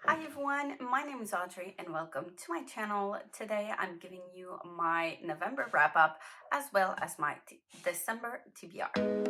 Hi everyone, my name is Audrey and welcome to my channel. Today I'm giving you my November wrap up as well as my December TBR.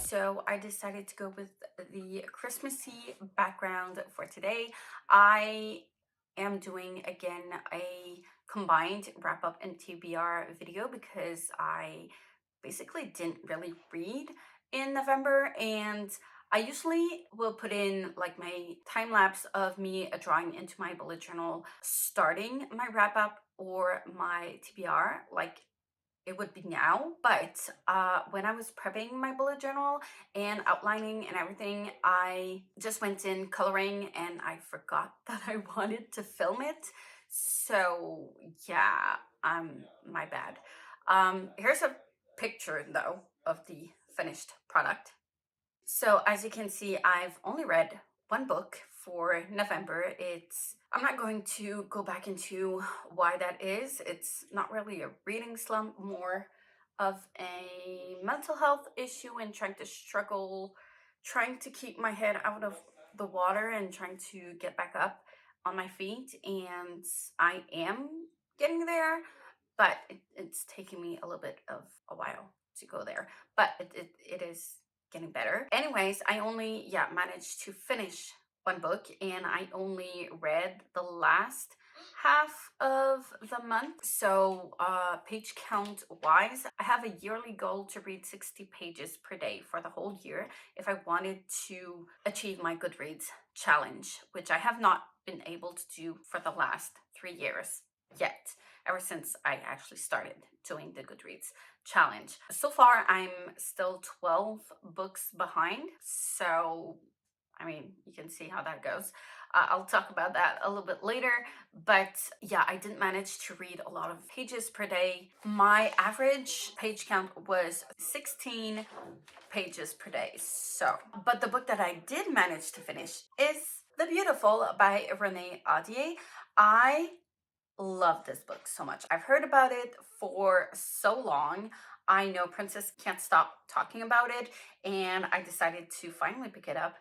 So I decided to go with the Christmassy background for today. I am doing again a combined wrap up and TBR video because I basically didn't really read in November, and I usually will put in like my time lapse of me drawing into my bullet journal starting my wrap up or my TBR like it would be now. But when I was prepping my bullet journal and outlining and everything, I just went in coloring and I forgot that I wanted to film it. So yeah, my bad. Here's a picture though of the finished product. So as you can see, I've only read one book for November. I'm not going to go back into why that is. It's not really a reading slump, more of a mental health issue and trying to keep my head out of the water and trying to get back up on my feet. And I am getting there, but it's taking me a little bit of a while to go there. But it is getting better. Anyways, I only managed to finish one book and I only read the last half of the month. So page count wise, I have a yearly goal to read 60 pages per day for the whole year if I wanted to achieve my Goodreads challenge, which I have not been able to do for the last 3 years yet, ever since I actually started doing the Goodreads challenge. So far, I'm still 12 books behind. So, I mean, you can see how that goes. I'll talk about that a little bit later. But yeah, I didn't manage to read a lot of pages per day. My average page count was 16 pages per day. So, but the book that I did manage to finish is The Beautiful by Renee Audier. I love this book so much. I've heard about it for so long. I know Princess can't stop talking about it, and I decided to finally pick it up,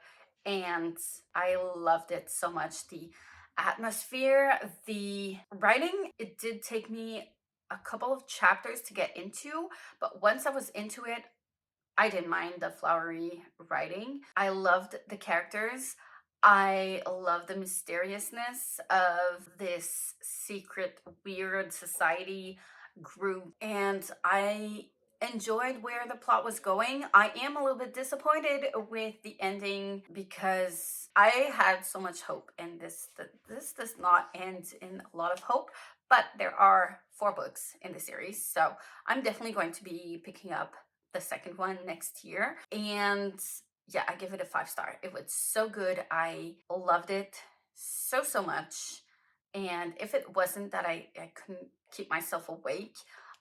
and I loved it so much. The atmosphere, the writing, it did take me a couple of chapters to get into, but once I was into it, I didn't mind the flowery writing. I loved the characters. I love the mysteriousness of this secret, weird society group, and I enjoyed where the plot was going. I am a little bit disappointed with the ending because I had so much hope, and this does not end in a lot of hope. But there are 4 books in the series, so I'm definitely going to be picking up the second one next year. And yeah, I give it a 5-star. It was so good. I loved it so much. And if it wasn't that I couldn't keep myself awake,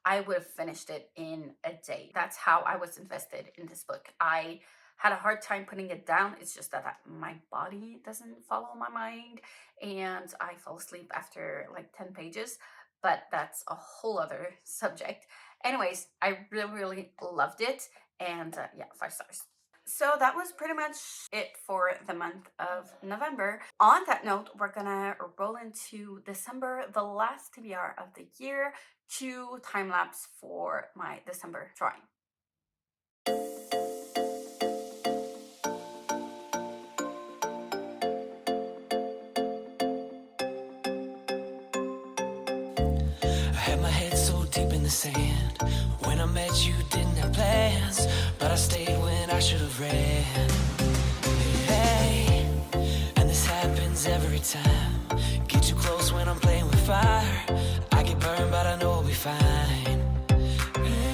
I would have finished it in a day. That's how I was invested in this book. I had a hard time putting it down. It's just that my body doesn't follow my mind, and I fall asleep after like 10 pages, but that's a whole other subject. Anyways, I really loved it, and yeah, 5 stars. So that was pretty much it for the month of November. On that note, we're gonna roll into December, the last TBR of the year, to time lapse for my December drawing. I had my head so deep in the sand. When I met you, didn't have plans, but I stayed when I should have ran. Hey, and this happens every time. Get too close when I'm playing with fire. I get burned, but I know we'll be fine. Hey.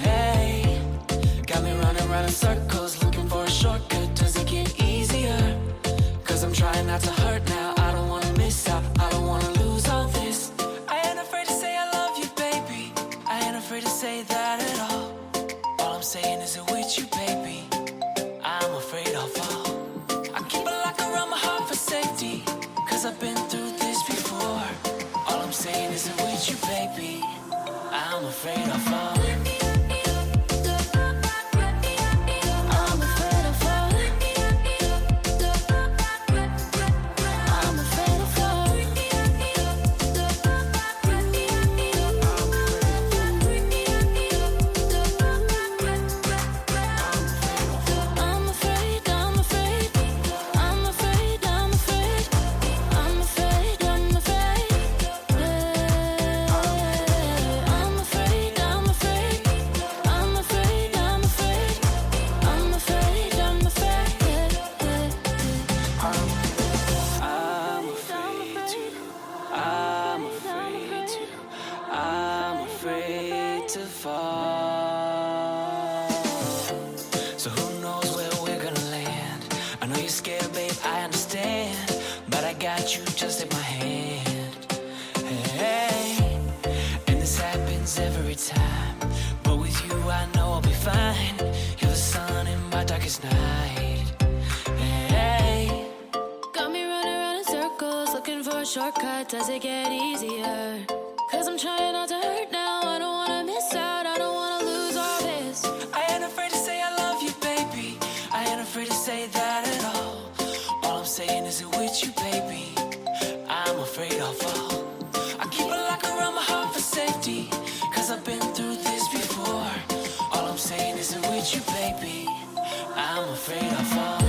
afraid to say that at all. All I'm saying is it with you, baby. I'm afraid I'll fall. I keep a lock around my heart for safety, cause I've been through this before. All I'm saying is it with you, baby. I'm afraid I'll fall. You just take my hand, hey, and this happens every time, but with you I know I'll be fine. You're the sun in my darkest night, hey. Got me running around in circles, looking for a shortcut. Does it get easier? Cause I'm trying not to hurt now. I don't wanna miss out, I don't wanna lose all this. I ain't afraid to say I love you, baby. I ain't afraid to say that at all. All I'm saying is it with you, baby. I'm afraid I'll fall. I keep a lock around my heart for safety, cause I've been through this before. All I'm saying is it with you, baby. I'm afraid I'll fall.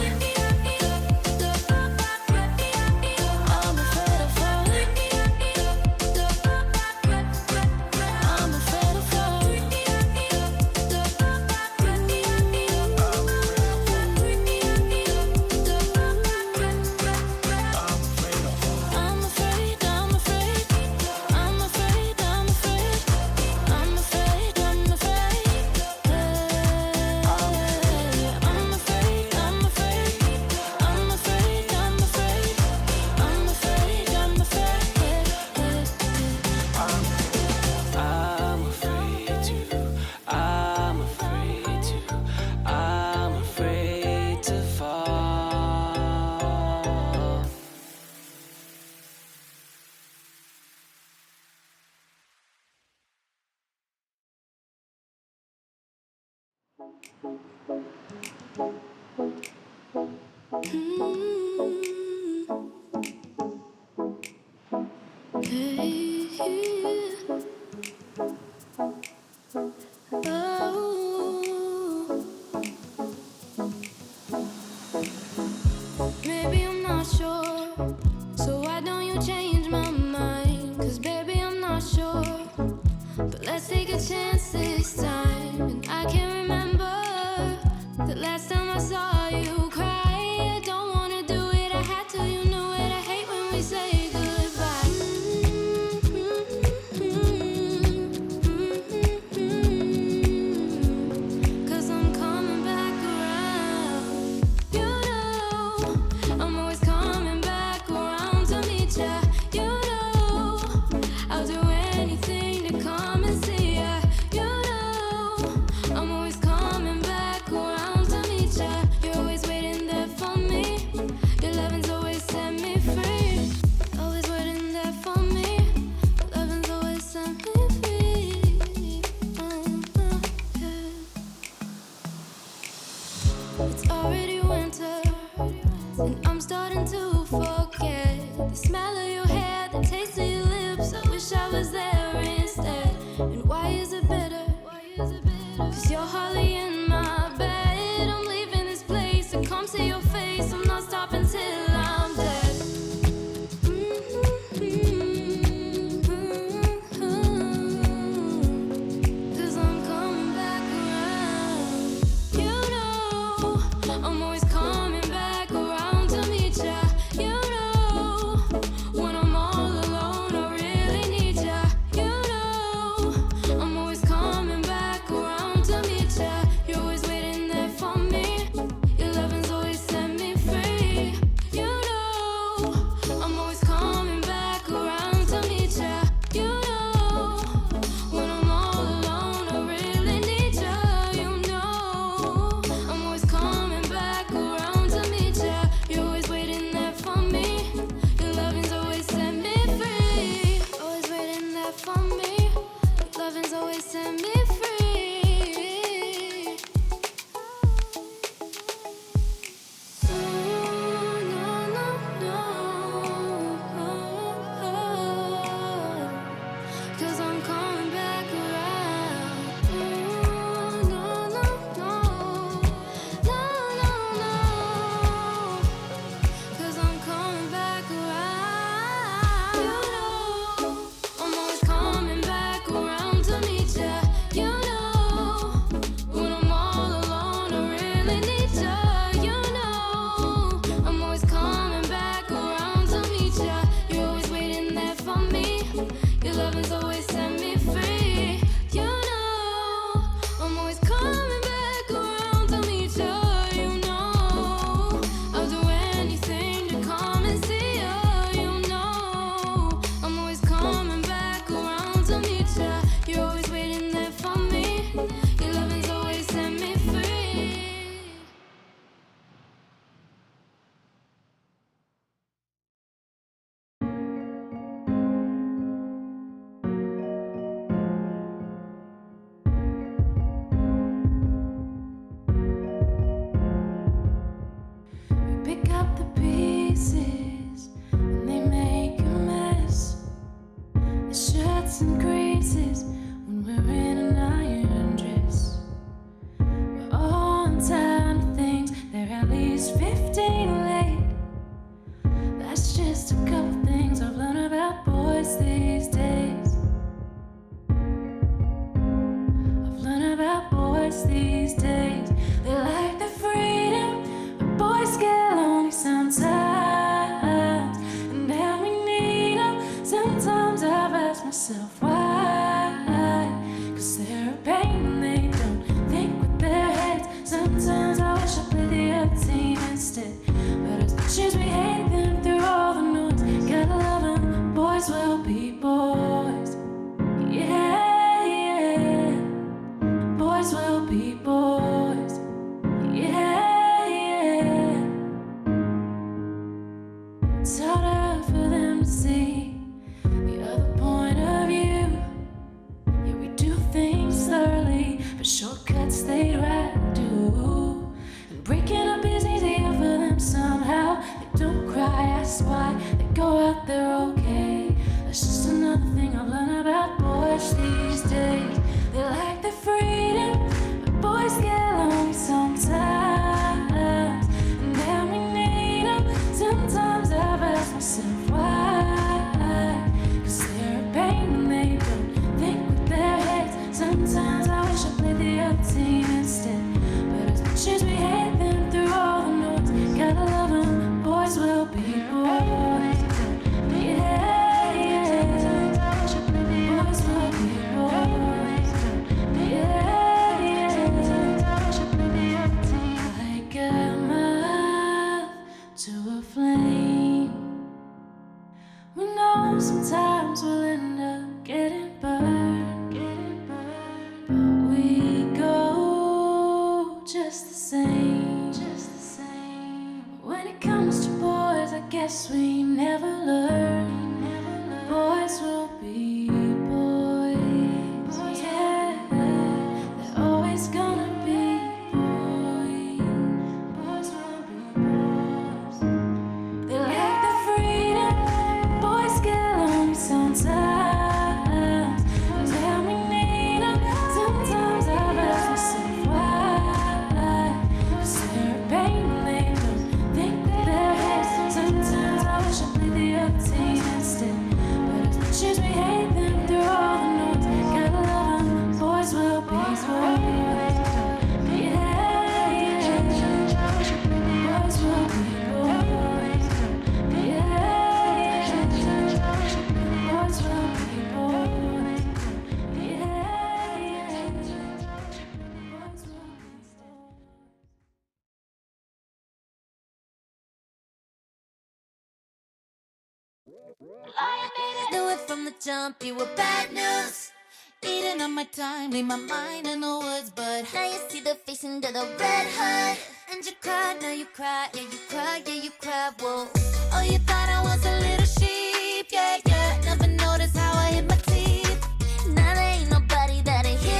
Maybe I'm not sure, so why don't you change my mind? Cause baby I'm not sure, but let's take a chance this time. And I can't remember the last time I saw you cry. I don't wanna do it, I had to, you knew it. I hate when we say goodbye. Cause I'm coming back around. You know I'm always coming back around to meet ya. You know I'll do anything to come and see ya. You know I'm always coming back around to meet ya. You're always waiting there for me. Your loving's always set me free. Always waiting there for me. Your loving's always set me free. Yeah. It's already winter, and I'm starting to forget the smell of your hair, the taste of your lips. I wish I was there instead. And why is it bitter? Cause you're hardly in my bed. I'm leaving this place to come see your face. I'm not stopping till I'm dead. Cause I'm coming back around. You know I'm always coming back around to meet ya. You know when I'm all alone I really need ya. You know I'm always coming back around to meet ya. You're always waiting there for me. Your loving's always set me free. You set me free. Oh, no, no, no. 'Cause I'm coming back around. Oh, no, no, no. No, no, no. 'Cause I'm coming back around. You know, I'm always coming back around to meet ya. You know, when I'm all alone, I really need ya. You know, I'm always coming back around to meet ya. You're always waiting there for me. Your loving's always set me free. You know, I'm always coming back around to meet ya. You know, I'll do anything to come and see ya. You know, I'm always coming back around to meet ya. You're always waiting there for me. Your loving's always set me free. We pick up the pieces and they make a mess. The shirts and creases when we're in an iron dress. We're on time to things, they're at least 15 late. That's just a couple things I've learned about boys these days. I've learned about boys these days. They like the freedom, but boys get lonely sometimes. And now we need them. Sometimes I've asked myself why. 'Cause they're a pain and they don't think with their heads. Sometimes I wish I played the other team instead. But as much as we hate them through all the noise, gotta love them. Boys will be boys. Yeah, yeah. Boys will be boys. Yeah, yeah. It's harder for them to see the other point of view. Yeah, we do things thoroughly, but shortcuts they'd rather do. And breaking up is easier for them somehow. They don't cry, ask why. They go out there okay. That's just another thing I've learned about boys these days. They like the freedom, but boys get lonely sometimes. And then we need them. Sometimes I've asked myself why. 'Cause they're a pain and they don't think with their heads. Sometimes I wish I played the other team instead. But as much as we hate them through all the noise, gotta love them. Boys will be boys. Yeah, yeah. Boys will be boys. Yeah, yeah. Like a moth to a flame. We know sometimes we'll end up getting burned. But we go just the same. When it comes to boys, I guess we never learn. Boys will be boys. Yeah, they're always gonna be boys. Boys will be boys. They like the freedom, boys get lonely sometimes. And then we need them. Sometimes I've asked myself why. 'Cause they're a pain and they don't think with their heads. Sometimes I wish I played the other team instead. But as much as we hate them through all the noise, gotta love them. Boys will be boys. Yeah, yeah. Boys will be boys. Yeah, yeah. Boys will be boys. Yeah, yeah. Boys will be boys. Knew it from the jump, you were bad news. Eating up my time, leave my mind in the woods. But now you see the face under the red hood. And you cried, now you cry, yeah you cry, yeah you cry, whoa. Oh, you thought I was a little sheep, yeah, yeah. Never noticed how I hit my teeth. Now there ain't nobody that'll hear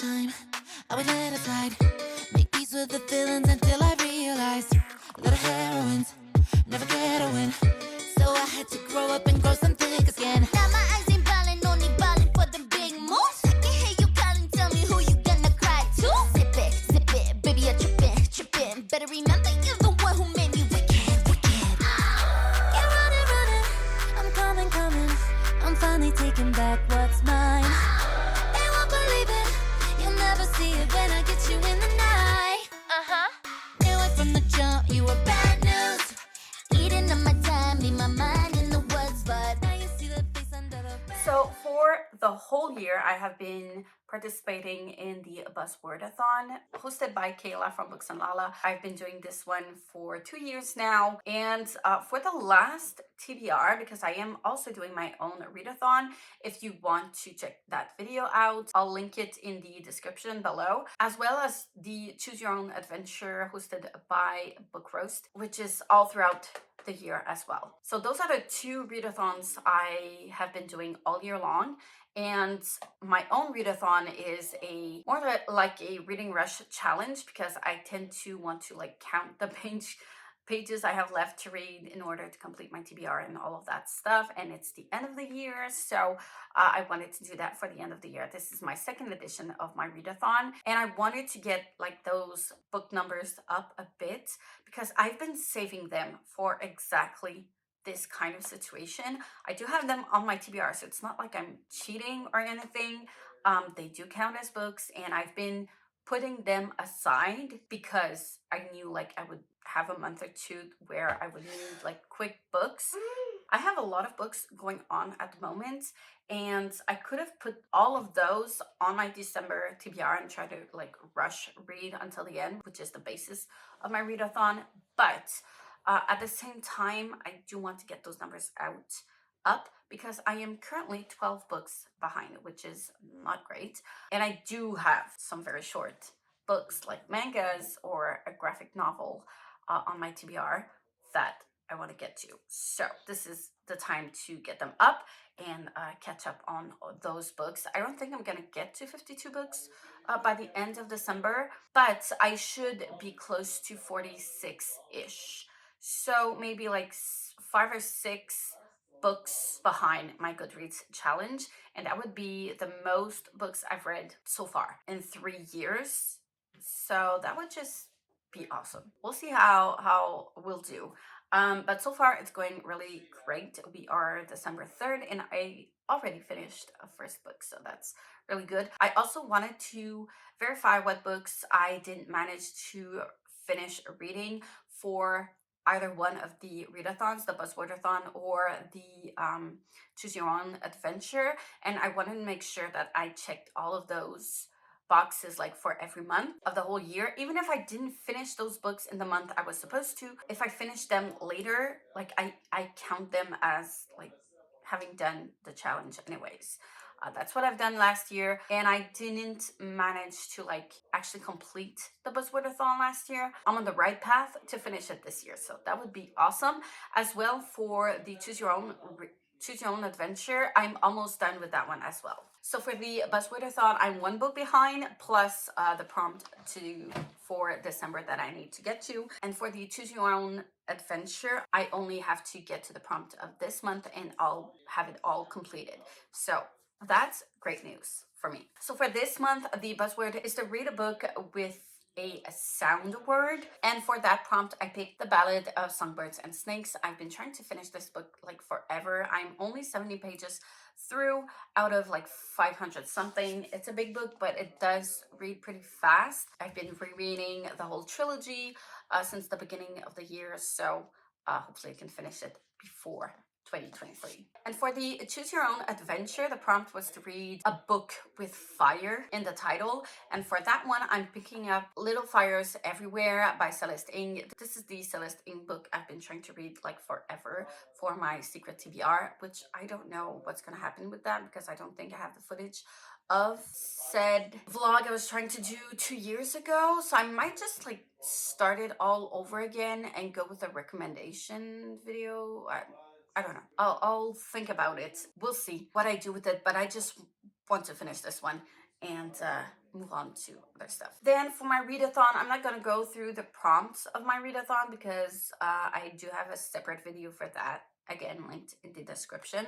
time, I would let aside, make peace with the feelings until I realized little heroines never get a win. So I had to grow up and grow some thick skin. Now my eyes ain't ballin', only ballin' for them big moves. I can hear you calling, tell me who you gonna cry to. Zip it, baby, you're trippin', trippin'. Better remember you're the one who made me wicked, wicked. You're running, running, I'm coming, coming. I'm finally taking back what's mine. They won't believe it, you'll never see it when I get you in the night. Knew it from the jump, you were bad news. Eating up my time, leave my mind in the woods, but now you see the face under the red. So for the whole year, I have been participating in the Buzzwordathon hosted by Kayla from Books and Lala. I've been doing this one for 2 years now, and for the last TBR, because I am also doing my own readathon, if you want to check that video out, I'll link it in the description below, as well as the Choose Your Own Adventure hosted by Book Roast, which is all throughout the year as well. So those are the two readathons I have been doing all year long. And my own readathon is a more like a reading rush challenge, because I tend to want to like count the pages I have left to read in order to complete my TBR and all of that stuff, and it's the end of the year, so I wanted to do that for the end of the year. This is my second edition of my readathon, and I wanted to get like those book numbers up a bit because I've been saving them for exactly this kind of situation. I do have them on my TBR, so it's not like I'm cheating or anything. They do count as books, and I've been putting them aside because I knew like I would have a month or two where I would need like quick books. I have a lot of books going on at the moment, and I could have put all of those on my December TBR and try to like rush read until the end, which is the basis of my readathon. But at the same time, I do want to get those numbers up because I am currently 12 books behind, which is not great. And I do have some very short books like mangas or a graphic novel on my TBR that I want to get to. So this is the time to get them up and catch up on those books. I don't think I'm gonna get to 52 books by the end of December, but I should be close to 46-ish. So maybe like 5 or 6 books behind my Goodreads challenge, and that would be the most books I've read so far in 3 years. So that would just be awesome. We'll see how we'll do. But so far it's going really great. We are December 3rd, and I already finished a first book, so that's really good. I also wanted to verify what books I didn't manage to finish reading for either one of the readathons, the Buzzwordathon or the Choose Your Own Adventure, and I wanted to make sure that I checked all of those boxes like for every month of the whole year. Even if I didn't finish those books in the month I was supposed to, if I finished them later, like I count them as like having done the challenge anyways. That's what I've done last year, and I didn't manage to like actually complete the Buzzwordathon last year. I'm on the right path to finish it this year, so that would be awesome. As well for the Choose Your Own Adventure, I'm almost done with that one as well. So for the Buzzwordathon, I'm 1 book behind, plus the prompt for December that I need to get to. And for the Choose Your Own Adventure, I only have to get to the prompt of this month, and I'll have it all completed. So that's great news for me. So for this month, the buzzword is to read a book with a sound word, and for that prompt I picked The Ballad of Songbirds and Snakes. I've been trying to finish this book like forever. I'm only 70 pages through out of like 500 something. It's a big book, but it does read pretty fast. I've been rereading the whole trilogy since the beginning of the year, so hopefully I can finish it before 2023. And for the Choose Your Own Adventure, the prompt was to read a book with fire in the title. And for that one, I'm picking up Little Fires Everywhere by Celeste Ng. This is the Celeste Ng book I've been trying to read like forever for my secret TBR, which I don't know what's going to happen with that because I don't think I have the footage of said vlog I was trying to do 2 years ago. So I might just like start it all over again and go with a recommendation video. I don't know. I'll think about it. We'll see what I do with it, but I just want to finish this one and move on to other stuff. Then for my readathon, I'm not gonna go through the prompts of my readathon because I do have a separate video for that, again linked in the description,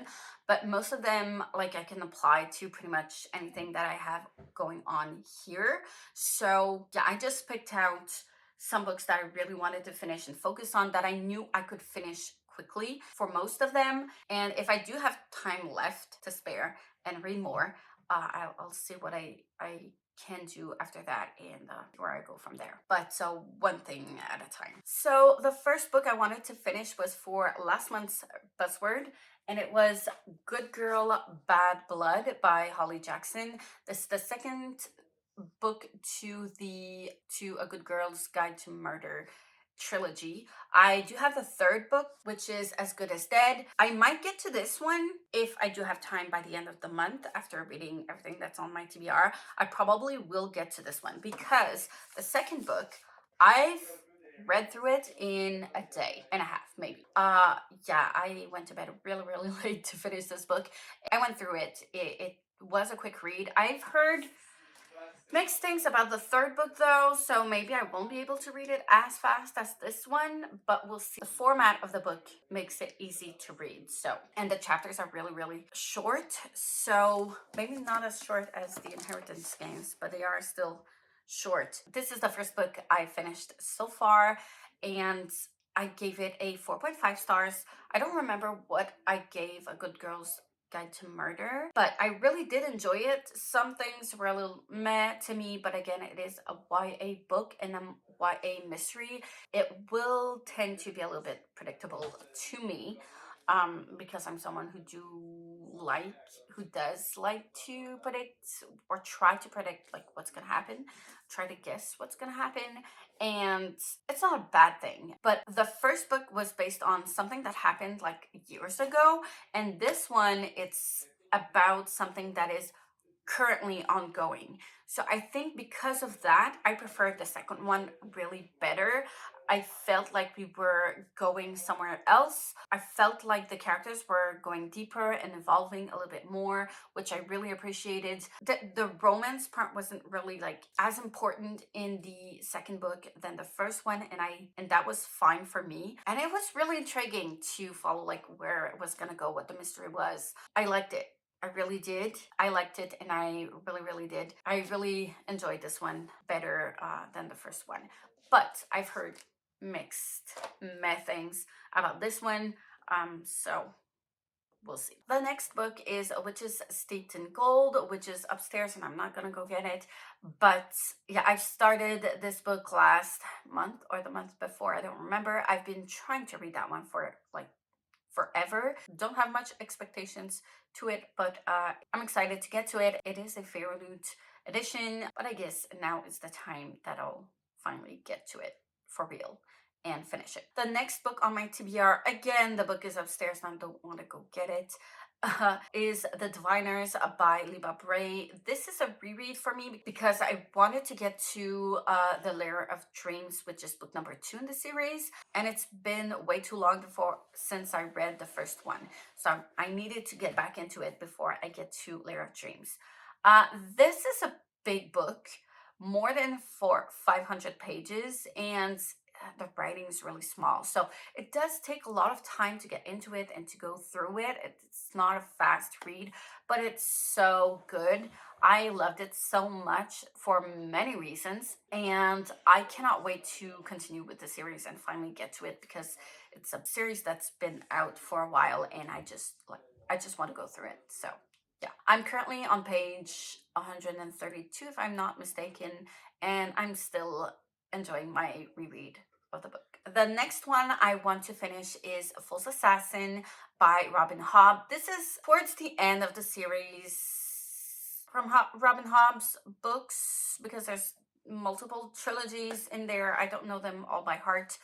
but most of them like I can apply to pretty much anything that I have going on here. So yeah, I just picked out some books that I really wanted to finish and focus on, that I knew I could finish quickly for most of them, and if I do have time left to spare and read more, I'll see what I can do after that, and where I go from there. But so one thing at a time. So the first book I wanted to finish was for last month's buzzword, and it was Good Girl Bad Blood by Holly Jackson. This is the second book to A Good Girl's Guide to Murder trilogy. I do have the third book, which is As Good as Dead. I might get to this one if I do have time by the end of the month after reading everything that's on my TBR. I probably will get to this one because the second book, I've read through it in a day and a half, maybe. Yeah, I went to bed really, really late to finish this book. I went through it. It was a quick read. I've heard mixed things about the third book though, so maybe I won't be able to read it as fast as this one, but we'll see. The format of the book makes it easy to read, so, and the chapters are really, really short, so maybe not as short as the Inheritance games, but they are still short. This is the first book I finished so far, and I gave it a 4.5 stars. I don't remember what I gave A Good Girl's Guide to Murder, but I really did enjoy it. Some things were a little meh to me, but again, it is a YA book and a YA mystery. It will tend to be a little bit predictable to me, because I'm someone who does like to predict or try to predict like what's gonna happen, try to guess what's gonna happen, and it's not a bad thing. But the first book was based on something that happened like years ago, and this one, it's about something that is currently ongoing. So I think because of that, I preferred the second one really better. I felt like we were going somewhere else. I felt like the characters were going deeper and evolving a little bit more, which I really appreciated. The romance part wasn't really like as important in the second book than the first one, and that was fine for me. And it was really intriguing to follow like where it was gonna go, what the mystery was. I liked it. I really did. I liked it, and I really, really did. I really enjoyed this one better than the first one. But I've heard mixed meh things about this one, so we'll see. The next book is A Witch's Steeped in Gold, which is upstairs, and I'm not gonna go get it. But yeah, I started this book last month or the month before, I don't remember. I've been trying to read that one for like forever. Don't have much expectations to it, but I'm excited to get to it. It is a Fairloot edition, but I guess now is the time that I'll finally get to it for real and finish it. The next book on my TBR, again, the book is upstairs and I don't want to go get it, is The Diviners by Liba Bray. This is a reread for me because I wanted to get to The Lair of Dreams, which is book number 2 in the series, and it's been way too long since I read the first one, so I needed to get back into it before I get to Lair of Dreams. This is a big book, more than 500 pages, and the writing is really small, so it does take a lot of time to get into it and to go through it. It's not a fast read, but it's so good. I loved it so much for many reasons, and I cannot wait to continue with the series and finally get to it because it's a series that's been out for a while, and I just want to go through it. So yeah, I'm currently on page 132 if I'm not mistaken, and I'm still enjoying my reread of the book. The next one I want to finish is False Assassin by Robin Hobb. This is towards the end of the series from Robin Hobb's books because there's multiple trilogies in there. I don't know them all by heart.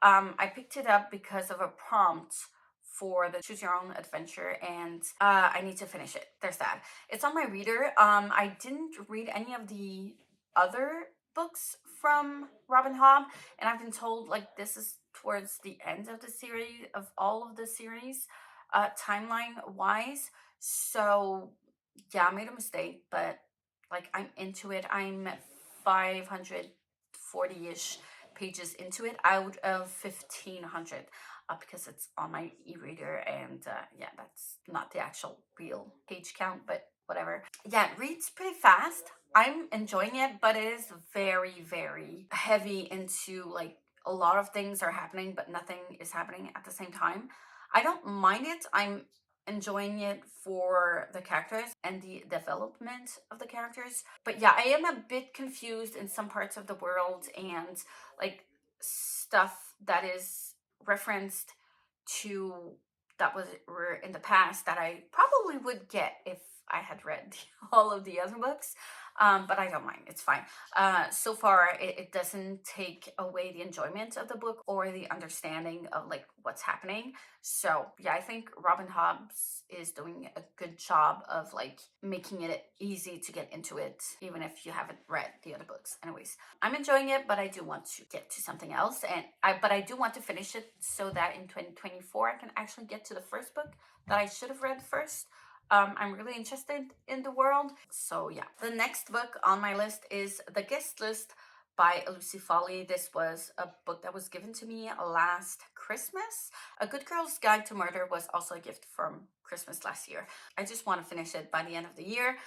I picked it up because of a prompt for the Choose Your Own Adventure, and I need to finish it. There's that. It's on my reader. I didn't read any of the other books from Robin Hobb, and I've been told like this is towards the end of the series, of all of the series, timeline wise. So yeah, I made a mistake, but Like, I'm into it. I'm 540-ish pages into it out of 1500, because it's on my e-reader, and yeah, that's not the actual real page count, but whatever. Yeah, it reads pretty fast. I'm enjoying it, but it is very, very heavy into, like, a lot of things are happening, but nothing is happening at the same time. I don't mind it. I'm enjoying it for the characters and the development of the characters. But yeah, I am a bit confused in some parts of the world, and like stuff that is referenced to that were in the past that I probably would get if I had read all of the other books. But I don't mind. It's fine. So far, it doesn't take away the enjoyment of the book or the understanding of like what's happening. So yeah, I think Robin Hobbs is doing a good job of like making it easy to get into it, even if you haven't read the other books. Anyways, I'm enjoying it, but I do want to get to something else, and I do want to finish it so that in 2024 I can actually get to the first book that I should have read first. I'm really interested in the world. So yeah, the next book on my list is The Guest List by Lucy Foley. This was a book that was given to me last Christmas. A Good Girl's Guide to Murder was also a gift from Christmas last year. I just want to finish it by the end of the year.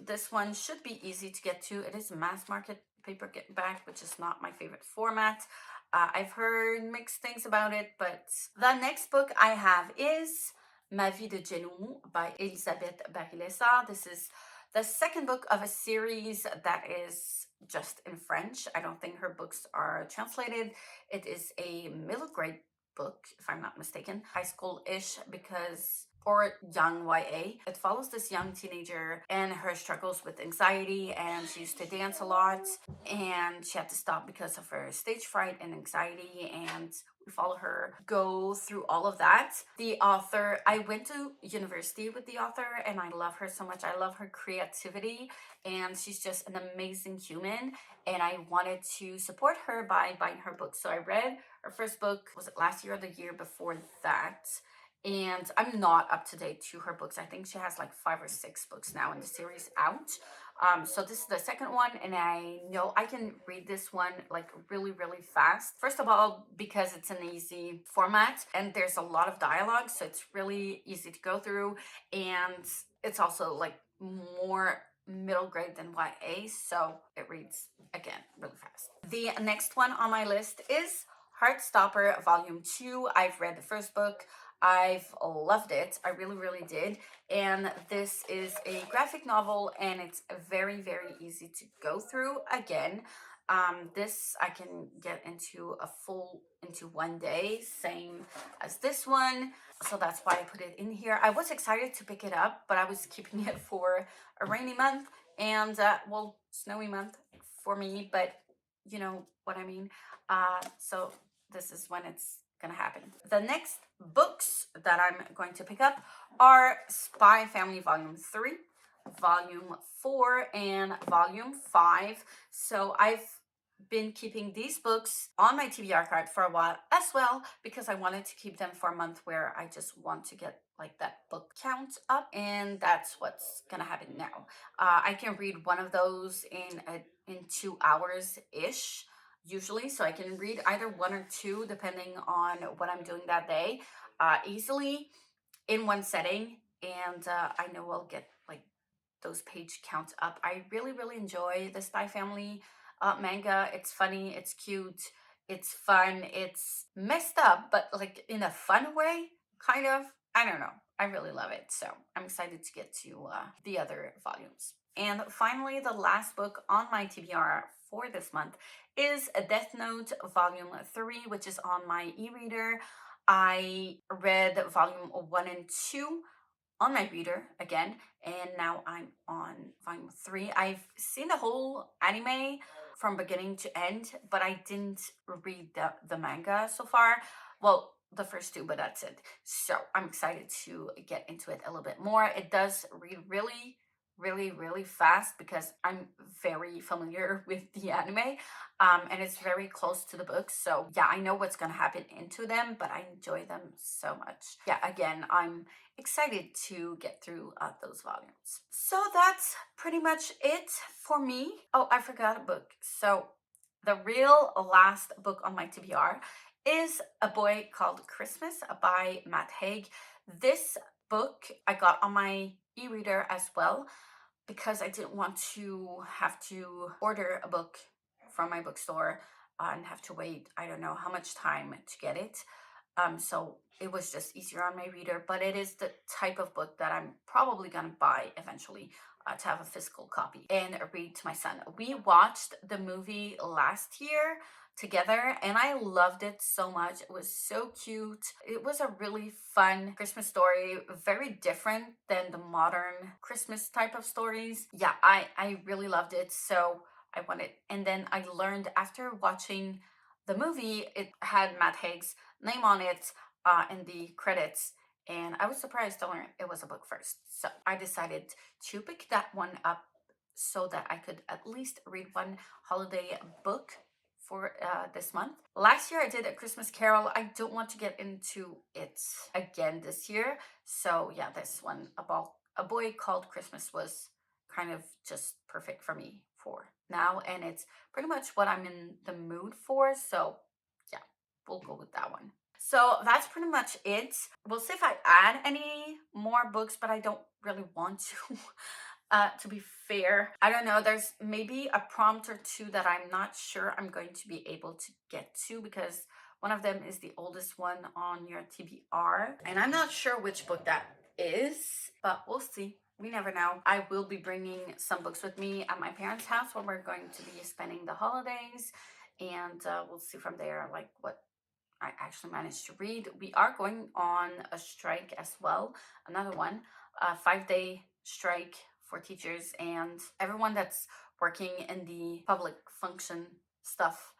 This one should be easy to get to. It is a mass market paperback, which is not my favorite format. I've heard mixed things about it, but the next book I have is Ma vie de Genou by Elisabeth Barilessa. This is the second book of a series that is just in French. I don't think her books are translated. It is a middle grade book, if I'm not mistaken, high school-ish, because or young YA. It follows this young teenager and her struggles with anxiety, and she used to dance a lot, and she had to stop because of her stage fright and anxiety, and we follow her go through all of that. The author, I went to university with the author, and I love her so much. I love her creativity, and she's just an amazing human, and I wanted to support her by buying her book. So I read her first book, was it last year or the year before that? And I'm not up to date to her books. I think she has like 5 or 6 books now in the series out. So this is the second one, and I know I can read this one like really, really fast. First of all, because it's an easy format and there's a lot of dialogue, so it's really easy to go through, and it's also like more middle grade than YA, so it reads again really fast. The next one on my list is Heartstopper Volume 2. I've read the first book. I've loved it. I really, really did. And this is a graphic novel, and it's very, very easy to go through. Again, this I can get into one day, same as this one. So that's why I put it in here. I was excited to pick it up, but I was keeping it for a rainy month and, well, snowy month for me, but you know what I mean. So this is when it's gonna happen. The next books that I'm going to pick up are Spy Family Volume 3, Volume 4, and Volume 5. So I've been keeping these books on my TBR card for a while as well, because I wanted to keep them for a month where I just want to get like that book count up, and that's what's gonna happen now. I can read one of those in 2 hours ish usually, so I can read either 1 or 2 depending on what I'm doing that day, easily in one setting, and I know I'll get like those page counts up. I really, really enjoy the Spy Family manga. It's funny, it's cute, it's fun, it's messed up, but like in a fun way, kind of. I don't know. I really love it. So I'm excited to get to the other volumes. And finally, the last book on my TBR for this month is Death Note Volume 3, which is on my e-reader. I read Volume 1 and 2 on my reader again, and now I'm on Volume 3. I've seen the whole anime from beginning to end, but I didn't read the manga so far. Well, the first 2, but that's it. So I'm excited to get into it a little bit more. It does read really, really fast because I'm very familiar with the anime, and it's very close to the books. So yeah, I know what's gonna happen into them, but I enjoy them so much. Yeah, again, I'm excited to get through those volumes. So that's pretty much it for me. Oh, I forgot a book. So the real last book on my TBR is A Boy Called Christmas by Matt Haig. This book I got on my e-reader as well because I didn't want to have to order a book from my bookstore and have to wait, I don't know how much time to get it. So it was just easier on my reader, but it is the type of book that I'm probably gonna buy eventually to have a physical copy and read to my son. We watched the movie last year together and I loved it so much. It was so cute. It was a really fun Christmas story, very different than the modern Christmas type of stories. Yeah, I really loved it. So I wanted, and then I learned after watching the movie, it had Matt Haig's name on it in the credits, and I was surprised to learn it was a book first. So I decided to pick that one up so that I could at least read one holiday book for this month. Last year I did A Christmas Carol. I don't want to get into it again this year. So yeah, this one about A Boy Called Christmas was kind of just perfect for me for now, and it's pretty much what I'm in the mood for. So yeah, we'll go with that one. So that's pretty much it. We'll see if I add any more books, but I don't really want to. To be fair, I don't know. There's maybe a prompt or two that I'm not sure I'm going to be able to get to because one of them is the oldest one on your TBR, and I'm not sure which book that is, but we'll see. We never know. I will be bringing some books with me at my parents' house where we're going to be spending the holidays, and we'll see from there like what I actually managed to read. We are going on a strike as well, another one, a 5-day strike for teachers and everyone that's working in the public function stuff.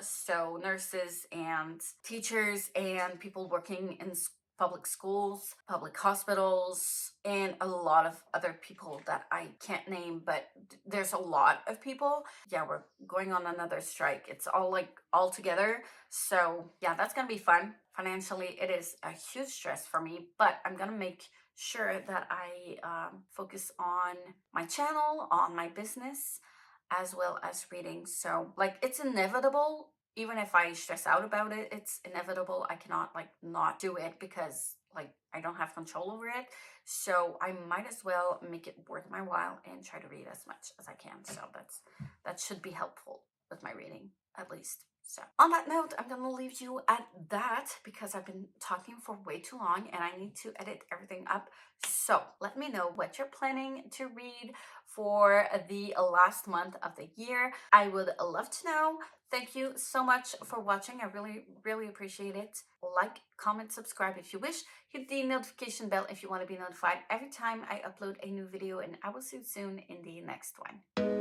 So nurses and teachers and people working in public schools, public hospitals, and a lot of other people that I can't name, but there's a lot of people. Yeah, we're going on another strike. It's all like all together. So yeah, that's gonna be fun. Financially, it is a huge stress for me, but I'm gonna make sure that I focus on my channel, on my business, as well as reading. So like it's inevitable. Even if I stress out about it, it's inevitable. I cannot like not do it because like I don't have control over it. So I might as well make it worth my while and try to read as much as I can. So that should be helpful with my reading at least. So on that note, I'm gonna leave you at that because I've been talking for way too long and I need to edit everything up. So let me know what you're planning to read for the last month of the year. I would love to know. Thank you so much for watching. I really appreciate it. Like, comment, subscribe if you wish. Hit the notification bell if you want to be notified every time I upload a new video, and I will see you soon in the next one.